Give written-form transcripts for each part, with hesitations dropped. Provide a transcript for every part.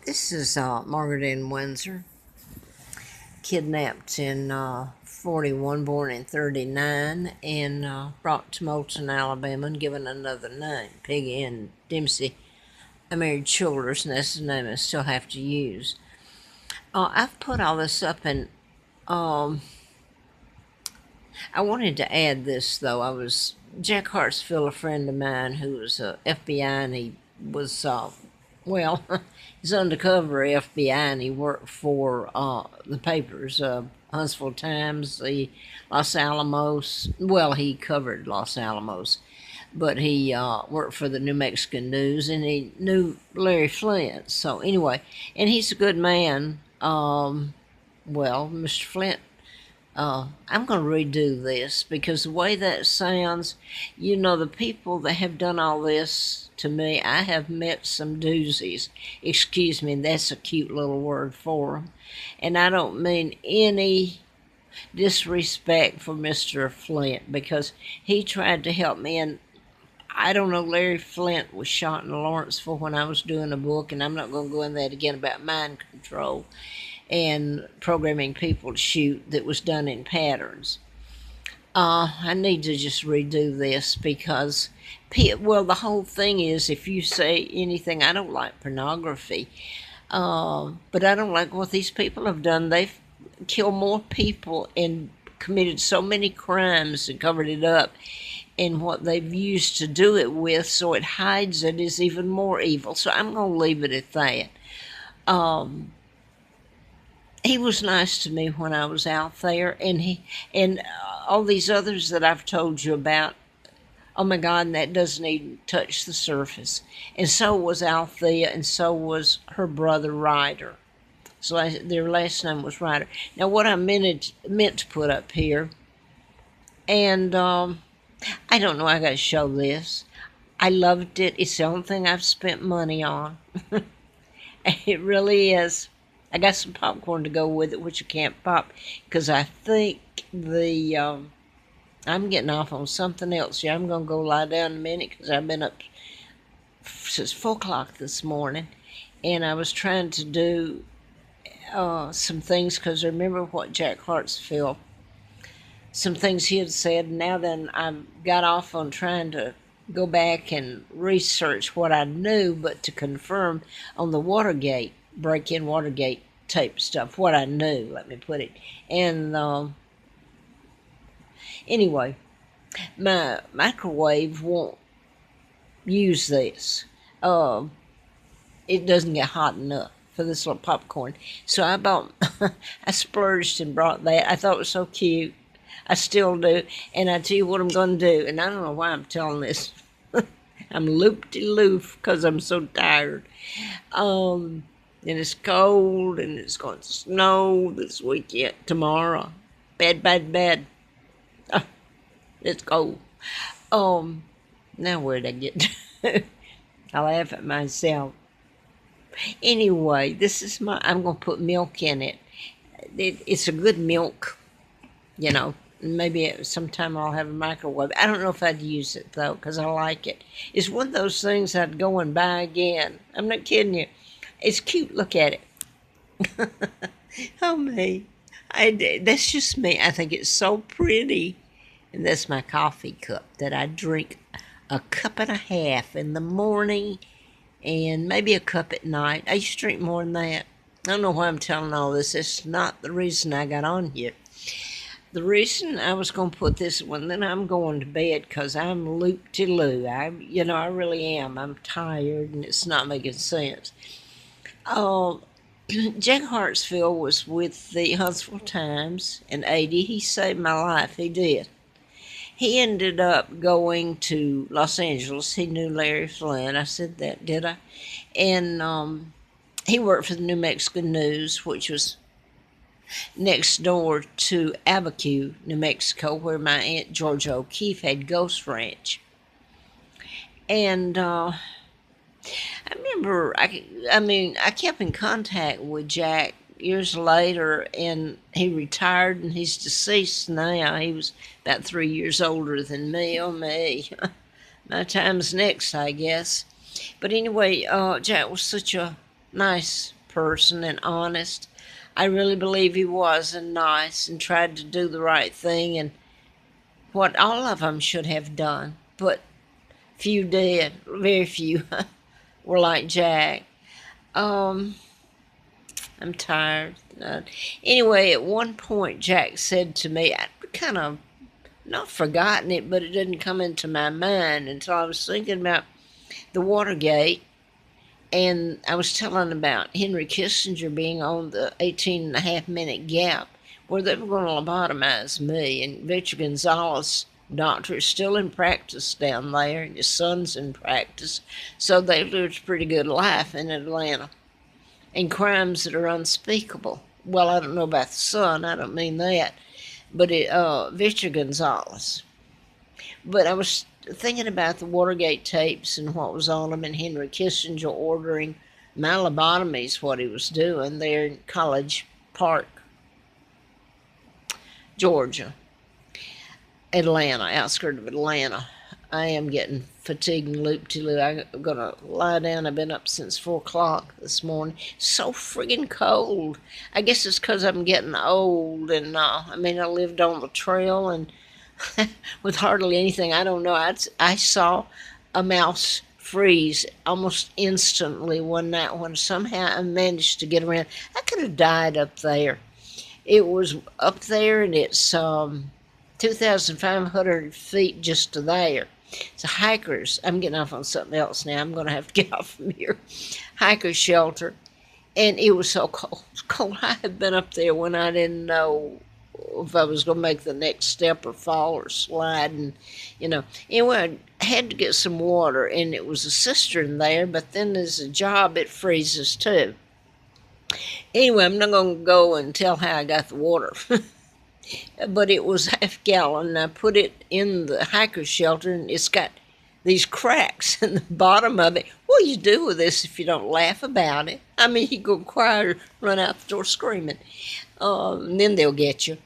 This is Margaret in Windsor, kidnapped in 41, born in 39, and brought to Moulton, Alabama, and given another name, Peggy and Dempsey. I married Childers, and that's the name I still have to use. I've put all this up, and I wanted to add this, though. Jack Hartsfield, a friend of mine who was FBI, and he was well, he's undercover FBI, and he worked for the papers, Huntsville Times, the Los Alamos. Well, he covered Los Alamos, but he worked for the New Mexican News, and he knew Larry Flint. So anyway, and he's a good man. Well, Mr. Flint, I'm going to redo this because the way that sounds, the people that have done all this to me, I have met some doozies. Excuse me, that's a cute little word for them. And I don't mean any disrespect for Mr. Flint because he tried to help me. And I don't know, Larry Flint was shot in Lawrenceville when I was doing a book, and I'm not going to go into that again about mind control and programming people to shoot that was done in patterns. I need to just redo this because, the whole thing is if you say anything, I don't like pornography, but I don't like what these people have done. They've killed more people and committed so many crimes and covered it up, and what they've used to do it with so it hides it is even more evil. So I'm going to leave it at that. He was nice to me when I was out there, and all these others that I've told you about. Oh my God, and that doesn't even touch the surface. And so was Althea, and so was her brother Ryder. So their last name was Ryder. Now, what I meant to put up here, and I don't know, I got to show this. I loved it. It's the only thing I've spent money on. It really is. I got some popcorn to go with it, which you can't pop, because I think I'm getting off on something else. Yeah, I'm going to go lie down in a minute, because I've been up since 4 o'clock this morning, and I was trying to do some things, because I remember what Jack Hartsfield, some things he had said, and now then I got off on trying to go back and research what I knew, but to confirm on the Watergate, break-in Watergate tape stuff, what I knew, let me put it. And anyway, my microwave won't use this. It doesn't get hot enough for this little popcorn. So I bought, I splurged and brought that. I thought it was so cute. I still do. And I tell you what I'm going to do, and I don't know why I'm telling this. I'm loop-de-loof because I'm so tired. And it's cold, and it's going to snow this weekend, tomorrow. Bad, bad, bad. It's cold. Now where'd I get to? I laugh at myself. Anyway, this is I'm going to put milk in it. It's a good milk, Maybe sometime I'll have a microwave. I don't know if I'd use it, though, because I like it. It's one of those things I'd go and buy again. I'm not kidding you. It's cute. Look at it. Oh, me. That's just me. I think it's so pretty. And that's my coffee cup that I drink a cup and a half in the morning and maybe a cup at night. I used to drink more than that. I don't know why I'm telling all this. It's not the reason I got on here. The reason I was going to put this one, then I'm going to bed because I'm loop-de-loo. I really am. I'm tired and it's not making sense. Jack Hartsfield was with the Huntsville Times in 80. He saved my life. He did. He ended up going to Los Angeles. He knew Larry Flint. I said that, did I? And he worked for the New Mexican News, which was next door to Albuquerque, New Mexico, where my Aunt Georgia O'Keeffe had Ghost Ranch. And I remember, I kept in contact with Jack years later, and he retired, and he's deceased now. He was about 3 years older than me. Oh, me. My time's next, I guess. But anyway, Jack was such a nice person and honest. I really believe he was and nice and tried to do the right thing and what all of them should have done. But few did, very few were like Jack. Um, I'm tired. Anyway, at one point, Jack said to me, I'd kind of not forgotten it, but it didn't come into my mind until I was thinking about the Watergate. And I was telling about Henry Kissinger being on the 18.5 minute gap where they were going to lobotomize me. And Victor Gonzalez, doctor, is still in practice down there, and his son's in practice. So they lived a pretty good life in Atlanta. And crimes that are unspeakable. Well, I don't know about the son, I don't mean that. But Victor Gonzalez. But I was thinking about the Watergate tapes and what was on them, and Henry Kissinger ordering my lobotomies, what he was doing there in College Park, Georgia, Atlanta, outskirts of Atlanta. I am getting fatigued and loop-de-loop. I'm going to lie down. I've been up since 4 o'clock this morning. So friggin' cold. I guess it's because I'm getting old, and I lived on the trail and with hardly anything. I don't know. I saw a mouse freeze almost instantly one night when somehow I managed to get around. I could have died up there. It was up there, and it's 2,500 feet just to there. So hikers, I'm getting off on something else now. I'm going to have to get off from here. Hiker shelter. And it was so cold. Cold. I had been up there when I didn't know if I was going to make the next step or fall or slide. And, anyway, I had to get some water, and it was a cistern there, but then there's a job, it freezes too. Anyway, I'm not going to go and tell how I got the water. But it was half-gallon, and I put it in the hiker shelter, and it's got these cracks in the bottom of it. What do you do with this if you don't laugh about it? You go quiet or run out the door screaming. And then they'll get you.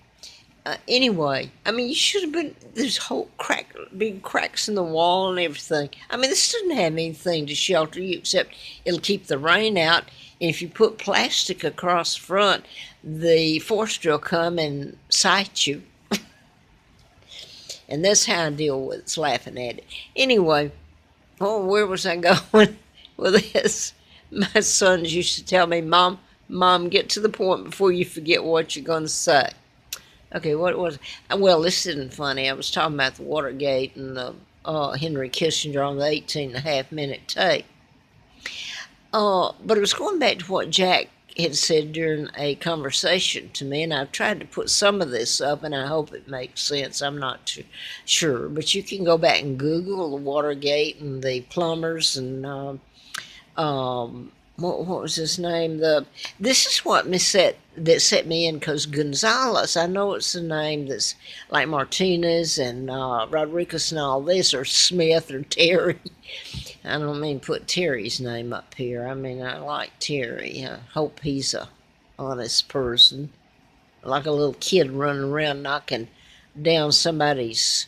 Anyway, you should have been, there's whole big cracks in the wall and everything. This doesn't have anything to shelter you except it'll keep the rain out. And if you put plastic across the front, the forester will come and sight you. And that's how I deal with it, laughing at it. Anyway, where was I going with this? My sons used to tell me, Mom, get to the point before you forget what you're going to say. Okay, what was it? Well, this isn't funny. I was talking about the Watergate and the Henry Kissinger on the 18.5 minute tape. But it was going back to what Jack had said during a conversation to me, and I've tried to put some of this up, and I hope it makes sense. I'm not too sure, but you can go back and Google the Watergate and the Plumbers and what was his name? This is what that set me in, because Gonzalez, I know it's a name that's like Martinez and Rodriguez and all this, or Smith or Terry. I don't mean put Terry's name up here. I like Terry. I hope he's a honest person. Like a little kid running around knocking down somebody's